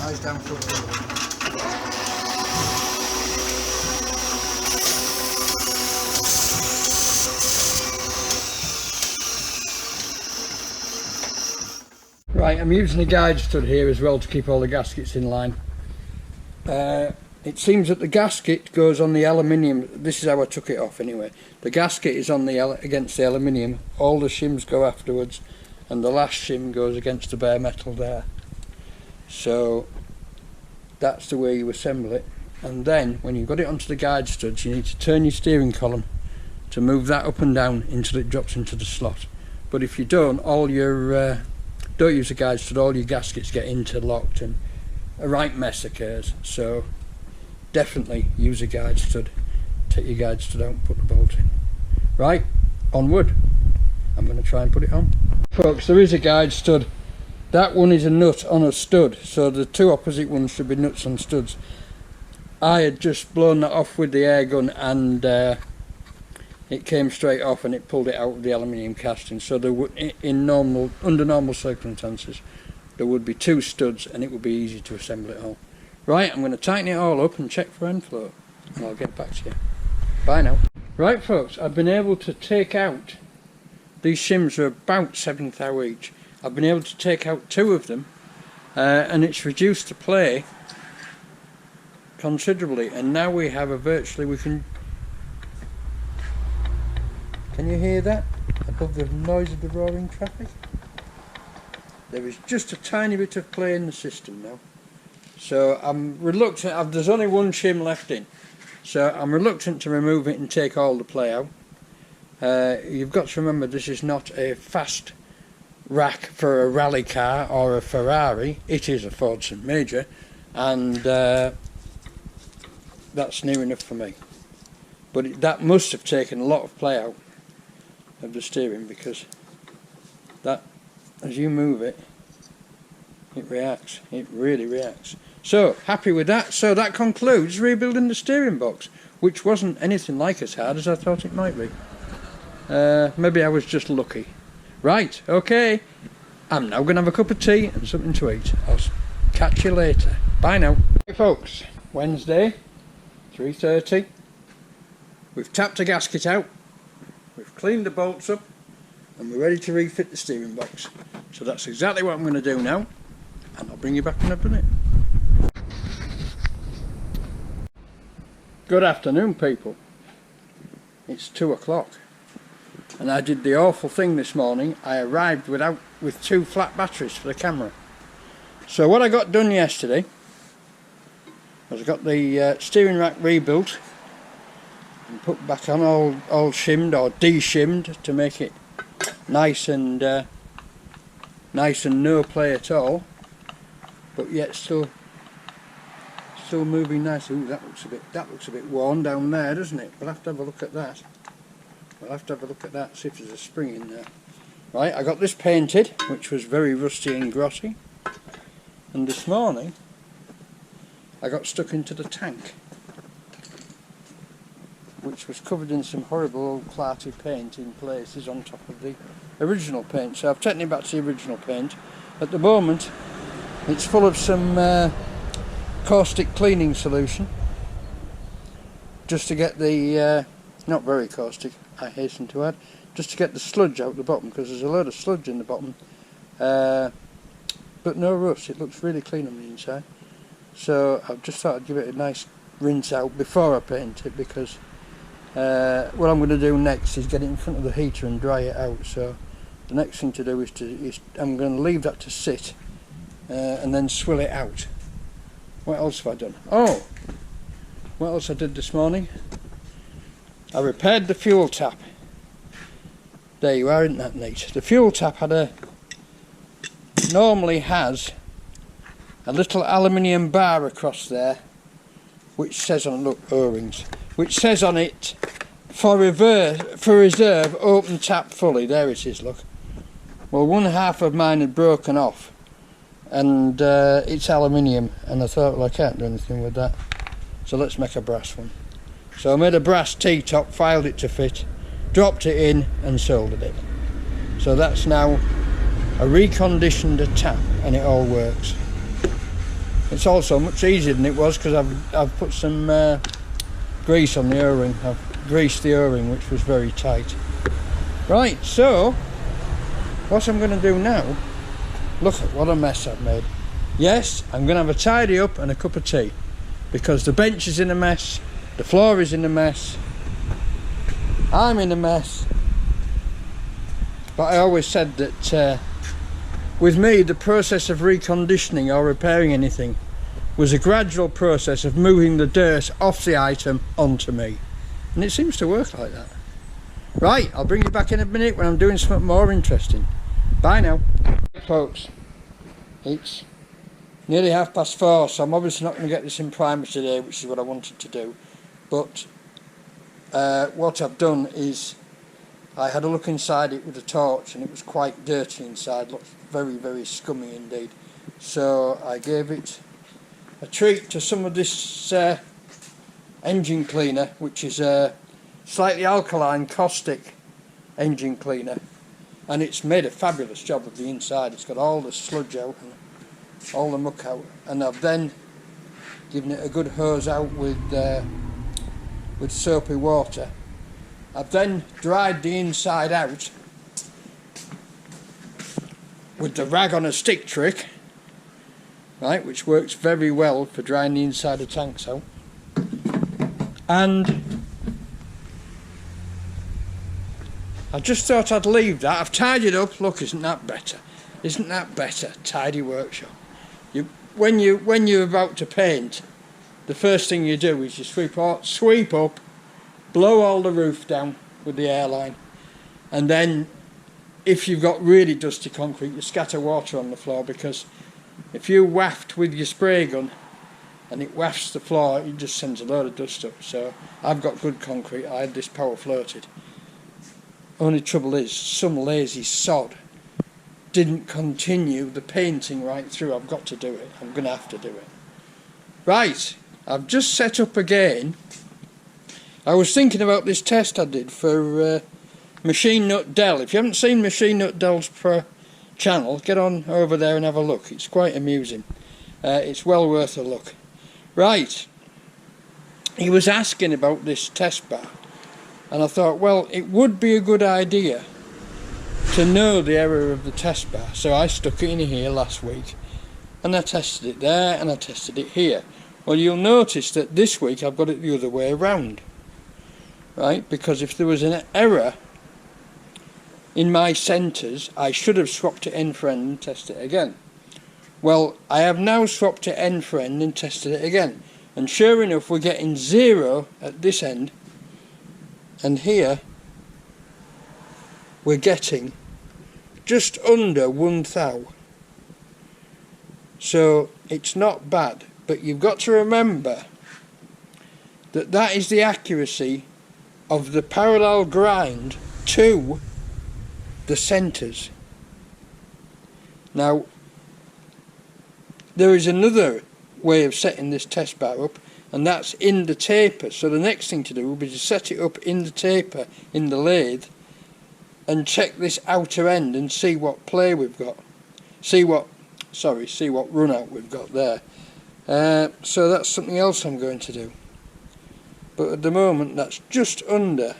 Eyes down for Right, I'm using a guide stud here as well to keep all the gaskets in line. It seems that the gasket goes on the aluminium. This is how I took it off anyway. The gasket is on the against the aluminium. All the shims go afterwards, and the last shim goes against the bare metal there. So that's the way you assemble it. And then when you've got it onto the guide studs, you need to turn your steering column to move that up and down until it drops into the slot. But if you don't, all your don't use a guide stud, all your gaskets get interlocked and a right mess occurs. So definitely use a guide stud. Take your guide stud out and put the bolt in. Right, onward. I'm going to try and put it on. Folks, there is a guide stud. That one is a nut on a stud, so the two opposite ones should be nuts on studs. I had just blown that off with the air gun, and it came straight off and it pulled it out of the aluminium casting. So there would, under normal circumstances, there would be two studs and it would be easy to assemble it all. Right, I'm going to tighten it all up and check for end flow, and I'll get back to you. Bye now. Right folks, I've been able to take out, these shims are about 7th thou each. I've been able to take out two of them, and it's reduced the play considerably, and now we have a virtually, can you hear that above the noise of the roaring traffic? There is just a tiny bit of play in the system now. So I'm reluctant, there's only one shim left in, so I'm reluctant to remove it and take all the play out. You've got to remember, this is not a fast rack for a rally car or a Ferrari. It is a Fordson Major, and that's near enough for me. But that must have taken a lot of play out of the steering, because that, as you move it, it reacts. It really reacts. So happy with that. So that concludes rebuilding the steering box, which wasn't anything like as hard as I thought it might be. Maybe I was just lucky. Right, okay, I'm now going to have a cup of tea and something to eat. I'll catch you later. Bye now. Hey folks, Wednesday, 3:30. We've tapped a gasket out, we've cleaned the bolts up, and we're ready to refit the steering box. So that's exactly what I'm going to do now, and I'll bring you back in a minute. Good afternoon people. It's 2 o'clock. And I did the awful thing this morning. I arrived with two flat batteries for the camera. So what I got done yesterday was I got the steering rack rebuilt and put back on all shimmed or de-shimmed to make it nice and no play at all, but yet still moving nicely. Ooh, that looks a bit worn down there, doesn't it? We'll have to have a look at that. See if there's a spring in there. Right, I got this painted, which was very rusty and grotty, and this morning I got stuck into the tank, which was covered in some horrible old clarty paint in places on top of the original paint. So I've taken it back to the original paint. At the moment it's full of some caustic cleaning solution, just to get the not very caustic, I hasten to add, just to get the sludge out the bottom, because there's a load of sludge in the bottom, but no rust. It looks really clean on the inside. So I've just thought I'd give it a nice rinse out before I paint it, because what I'm going to do next is get it in front of the heater and dry it out. So the next thing to do is I'm going to leave that to sit and then swill it out. What else have I done? Oh, what else I did this morning? I repaired the fuel tap. There you are, isn't that neat? The fuel tap normally has a little aluminium bar across there, which says on, look, O-rings, which says on it, for reserve, open tap fully. There it is, look. Well, one half of mine had broken off, and it's aluminium, and I thought, well, I can't do anything with that, so let's make a brass one. So I made a brass T-top, filed it to fit, dropped it in and soldered it. So that's now a reconditioned tap, and it all works. It's also much easier than it was because I've put some grease on the O-ring. I've greased the O-ring, which was very tight. Right, so what I'm going to do now, look at what a mess I've made. Yes, I'm going to have a tidy up and a cup of tea because the bench is in a mess, the floor is in a mess, I'm in a mess. But I always said that with me, the process of reconditioning or repairing anything was a gradual process of moving the dirt off the item onto me. And it seems to work like that. Right, I'll bring you back in a minute when I'm doing something more interesting. Bye now. Folks, it's nearly 4:30, so I'm obviously not going to get this in primer today, which is what I wanted to do. But what I've done is I had a look inside it with a torch and it was quite dirty inside, looked very, very scummy indeed. So I gave it a treat to some of this engine cleaner, which is a slightly alkaline caustic engine cleaner, and it's made a fabulous job of the inside. It's got all the sludge out and all the muck out, and I've then given it a good hose out with soapy water. I've then dried the inside out with the rag on a stick trick, right, which works very well for drying the inside of tanks out. And I just thought I'd leave that. I've tidied up. Look, isn't that better? Isn't that better? Tidy workshop. When you're about to paint, the first thing you do is you sweep up, blow all the roof down with the airline, and then if you've got really dusty concrete, you scatter water on the floor, because if you waft with your spray gun and it wafts the floor, it just sends a load of dust up. So I've got good concrete. I had this power floated. Only trouble is, some lazy sod didn't continue the painting right through. I've got to do it. I'm going to have to do it. Right, I've just set up again. I was thinking about this test I did for Machine Nut Dell. If you haven't seen Machine Nut Dell's channel, get on over there and have a look. It's quite amusing. It's well worth a look. Right, he was asking about this test bar, and I thought, well, it would be a good idea to know the error of the test bar. So I stuck it in here last week, and I tested it there and I tested it here. Well, you'll notice that this week I've got it the other way around, right? Because if there was an error in my centres, I should have swapped it end for end and tested it again. Well, I have now swapped it end for end and tested it again, and sure enough, we're getting 0 at this end, and here we're getting just under 1 thou. So it's not bad, but you've got to remember that that is the accuracy of the parallel grind to the centres. Now, there is another way of setting this test bar up, and that's in the taper. So the next thing to do will be to set it up in the taper in the lathe and check this outer end and see what play we've got. See what run out we've got there. So that's something else I'm going to do. But at the moment that's just under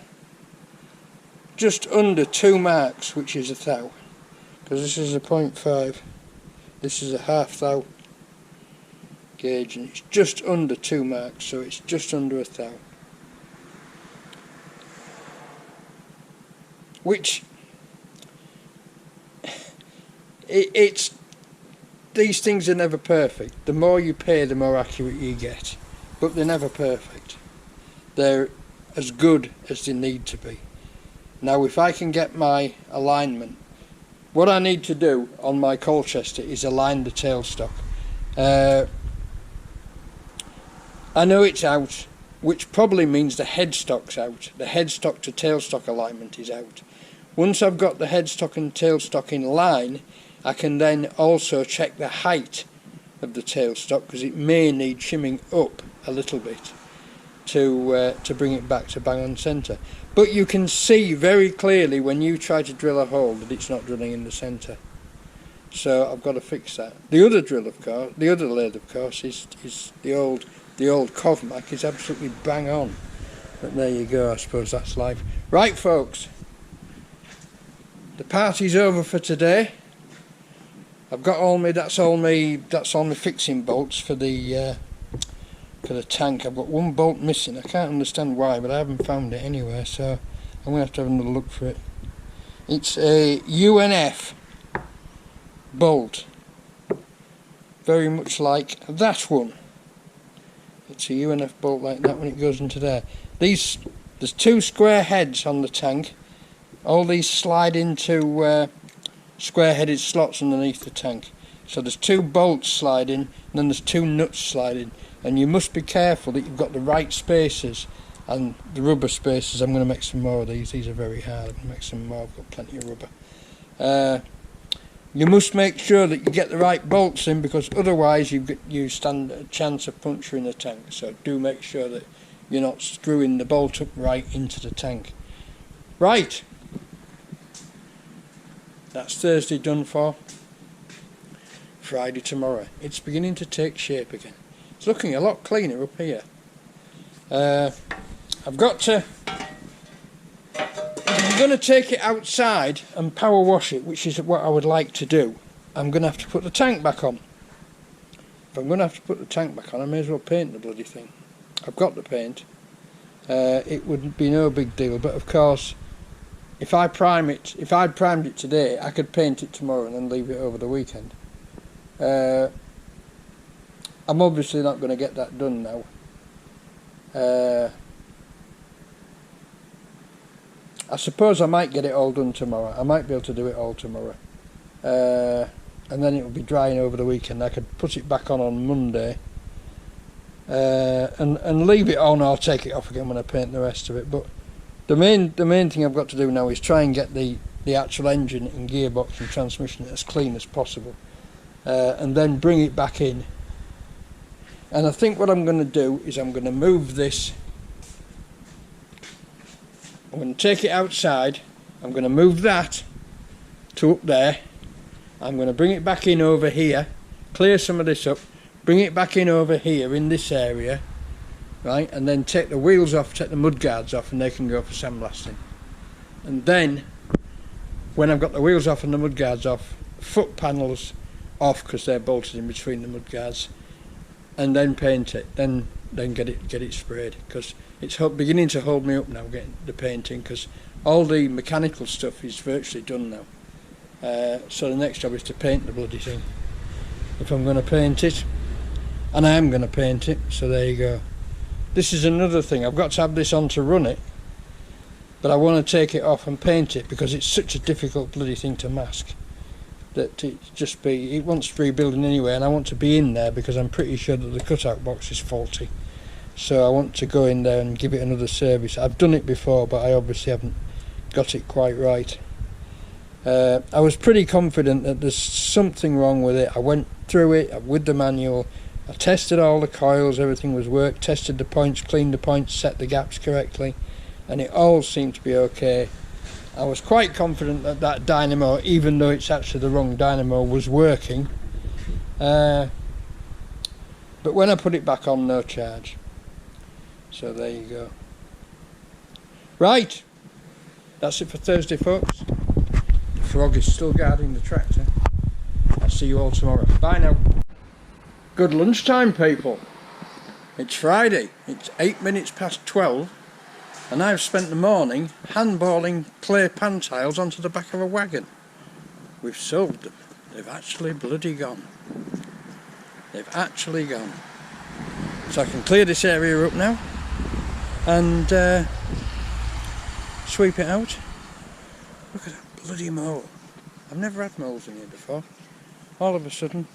2 marks, which is 1 thou. Because this is a 0.5, this is a 1/2 thou gauge, and it's just under 2 marks, so it's just under 1 thou. Which it's these things are never perfect. The more you pay, the more accurate you get, but they're never perfect. They're as good as they need to be. Now, if I can get my alignment, what I need to do on my Colchester is align the tailstock. I know it's out, which probably means the headstock's out. The headstock to tailstock alignment is out. Once I've got the headstock and tailstock in line, I can then also check the height of the tailstock, because it may need shimming up a little bit to bring it back to bang on centre. But you can see very clearly when you try to drill a hole that it's not drilling in the centre. So I've got to fix that. The other drill, of course, the other lathe, of course, is the old Covmac is absolutely bang on. But there you go. I suppose that's life. Right, folks. The party's over for today. I've got all my that's all my fixing bolts for the tank. I've got one bolt missing. I can't understand why, but I haven't found it anywhere, so I'm gonna have to have another look for it. It's a UNF bolt, very much like that one. It's a UNF bolt like that when it goes into there. There's two square heads on the tank. All these slide into square-headed slots underneath the tank. So there's two bolts sliding, and then there's two nuts sliding. And you must be careful that you've got the right spacers and the rubber spacers. I'm going to make some more of these. These are very hard. I'm going to make some more. I've got plenty of rubber. You must make sure that you get the right bolts in, because otherwise you stand a chance of puncturing the tank. So do make sure that you're not screwing the bolt up right into the tank. Right. That's Thursday done for. Friday tomorrow. It's beginning to take shape again. It's looking a lot cleaner up here. I've got to... If I'm going to take it outside and power wash it, which is what I would like to do, I'm going to have to put the tank back on. If I'm going to have to put the tank back on, I may as well paint the bloody thing. I've got the paint. It wouldn't be no big deal, but of course, if I'd primed it today, I could paint it tomorrow and then leave it over the weekend. I'm obviously not going to get that done now. I suppose I might get it all done tomorrow. I might be able to do it all tomorrow. And then it will be drying over the weekend. I could put it back on Monday. And leave it on, or take it off again when I paint the rest of it. But the main thing I've got to do now is try and get the actual engine and gearbox and transmission as clean as possible, and then bring it back in. And I think what I'm going to do is I'm going to move this. I'm going to take it outside. I'm going to move that to up there. I'm going to bring it back in over here, clear some of this up, bring it back in over here in this area, right, and then take the wheels off, take the mud guards off, and they can go for sandblasting. And then when I've got the wheels off and the mud guards off, foot panels off because they're bolted in between the mud guards, and then paint it, then get it sprayed, because it's beginning to hold me up now getting the painting, because all the mechanical stuff is virtually done now. So the next job is to paint the bloody thing, if I'm going to paint it. And I am going to paint it, so there you go. This is another thing, I've got to have this on to run it, but I want to take it off and paint it, because it's such a difficult bloody thing to mask that it wants rebuilding anyway, and I want to be in there because I'm pretty sure that the cutout box is faulty. So I want to go in there and give it another service. I've done it before, but I obviously haven't got it quite right. I was pretty confident that there's something wrong with it. I went through it with the manual. I tested all the coils, everything was worked, tested the points, cleaned the points, set the gaps correctly, and it all seemed to be okay. I was quite confident that that dynamo, even though it's actually the wrong dynamo, was working. But when I put it back on, no charge. So there you go. Right, that's it for Thursday, folks. The frog is still guarding the tractor. I'll see you all tomorrow. Bye now. Good lunchtime, people. It's Friday. It's 8 minutes past 12, and I've spent the morning handballing clay pan tiles onto the back of a wagon. We've sold them. They've actually bloody gone. They've actually gone. So I can clear this area up now and sweep it out. Look at that bloody mole. I've never had moles in here before. All of a sudden,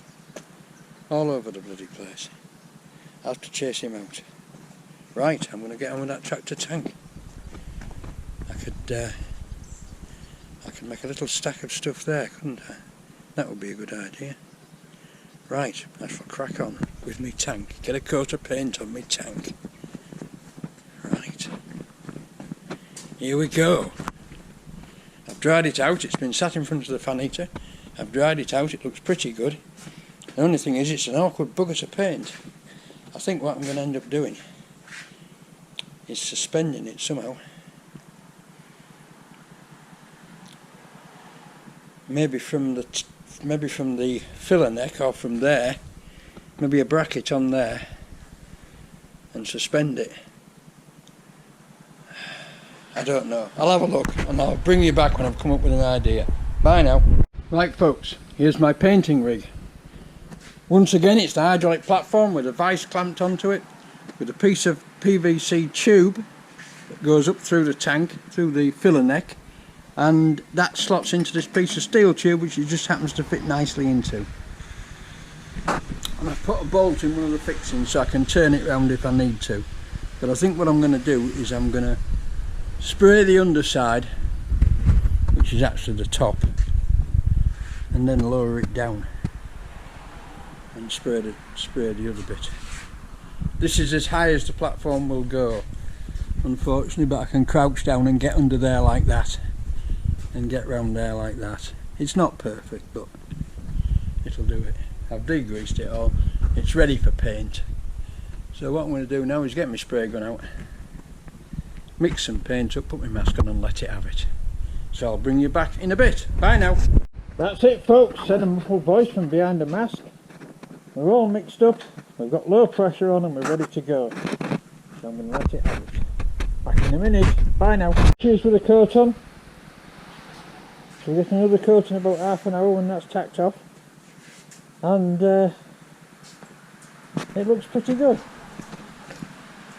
all over the bloody place. I'll have to chase him out. Right, I'm going to get on with that tractor tank. I could make a little stack of stuff there, couldn't I? That would be a good idea. Right, I shall crack on with me tank. Get a coat of paint on me tank. Right. Here we go. I've dried it out. It's been sat in front of the fan heater. I've dried it out, it looks pretty good. The only thing is it's an awkward bugger to paint. I think what I'm going to end up doing is suspending it somehow. Maybe from the filler neck, or from there, maybe a bracket on there, and suspend it. I don't know. I'll have a look and I'll bring you back when I've come up with an idea. Bye now. Right folks, here's my painting rig. Once again it's the hydraulic platform with a vice clamped onto it, with a piece of PVC tube that goes up through the tank, through the filler neck, and that slots into this piece of steel tube which it just happens to fit nicely into. And I've put a bolt in one of the fixings so I can turn it round if I need to. But I think what I'm going to do is I'm going to spray the underside, which is actually the top, and then lower it down and spray the other bit. This is as high as the platform will go, unfortunately, but I can crouch down and get under there like that and get round there like that. It's not perfect, but it'll do it. I've degreased it all, it's ready for paint. So what I'm going to do now is get my spray gun out, mix some paint up, put my mask on and let it have it. So I'll bring you back in a bit. Bye now. That's it folks, said a muffled voice from behind the mask. We're all mixed up, we've got low pressure on and we're ready to go. So I'm going to let it have it. Back in a minute. Bye now. Cheers with the coat on. So we'll get another coat in about half an hour when that's tacked off. And it looks pretty good.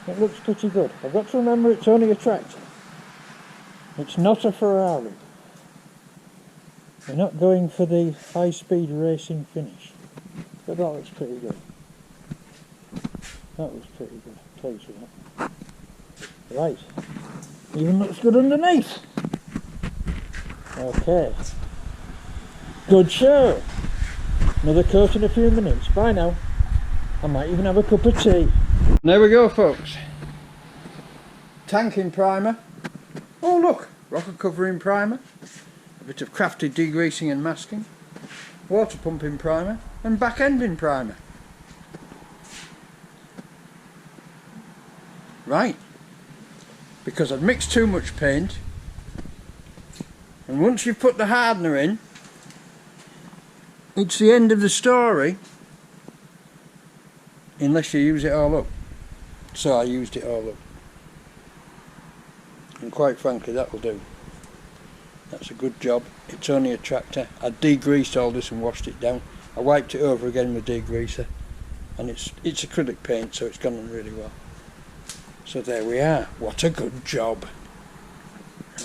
It looks pretty good. I've got to remember it's only a tractor. It's not a Ferrari. We're not going for the high-speed racing finish. But that looks pretty good. That looks pretty good. Pleased with that. Right. Even looks good underneath. Okay. Good show. Another coat in a few minutes. Bye now. I might even have a cup of tea. There we go folks. Tanking primer. Oh look, rocker covering primer. A bit of crafty degreasing and masking. Water pumping primer and back ending primer. Right. Because I've mixed too much paint. And once you've put the hardener in, it's the end of the story, unless you use it all up. So I used it all up, and quite frankly that will do. That's a good job. It's only a tractor. I degreased all this and washed it down. I wiped it over again with degreaser, and it's acrylic paint, so it's gone on really well. So there we are. What a good job.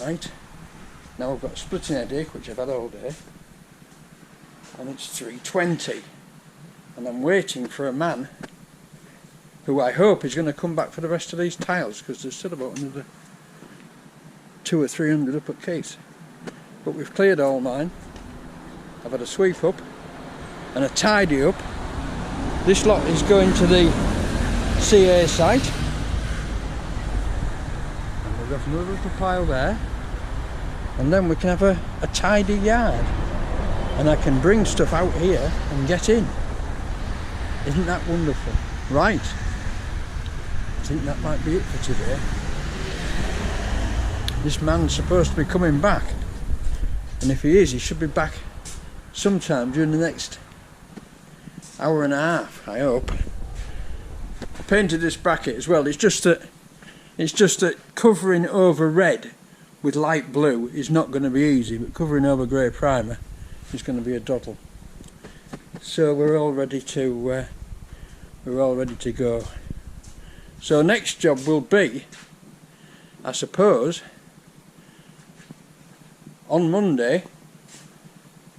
Right, now I've got a splitting headache which I've had all day, and it's 3:20, and I'm waiting for a man who I hope is going to come back for the rest of these tiles, because there's still about another 200 or 300 up at Keith. But we've cleared all mine. I've had a sweep up and a tidy up. This lot is going to the CA site, and we've got another little pile there, and then we can have a tidy yard. And I can bring stuff out here and get in. Isn't that wonderful? Right. I think that might be it for today. This man's supposed to be coming back. And if he is, he should be back sometime during the next hour and a half, I hope. I painted this bracket as well. It's just that covering over red with light blue is not going to be easy, but covering over grey primer is going to be a doddle. So we're all ready to go. So next job will be, I suppose, on Monday,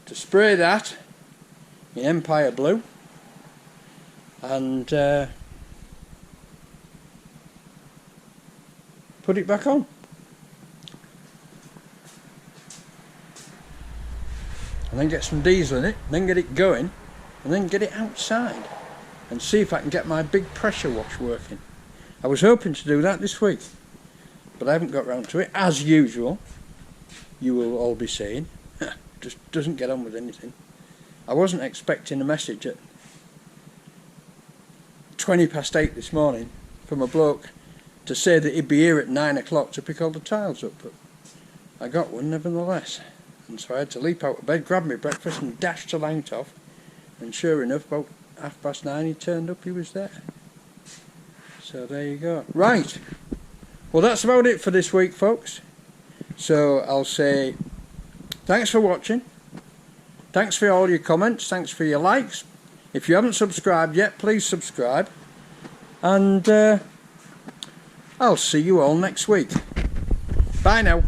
to spray that in Empire Blue and put it back on. And then get some diesel in it, then get it going, and then get it outside and see if I can get my big pressure wash working. I was hoping to do that this week, but I haven't got round to it, as usual. You will all be saying, just doesn't get on with anything. I wasn't expecting a message at 8:20 this morning from a bloke to say that he'd be here at 9 o'clock to pick all the tiles up, but I got one nevertheless. And so I had to leap out of bed, grab my breakfast and dash to Langtoff, and sure enough, about 9:30 he turned up, he was there. So there you go. Right, well that's about it for this week, folks. So I'll say thanks for watching, thanks for all your comments, thanks for your likes. If you haven't subscribed yet, please subscribe, and I'll see you all next week. Bye now.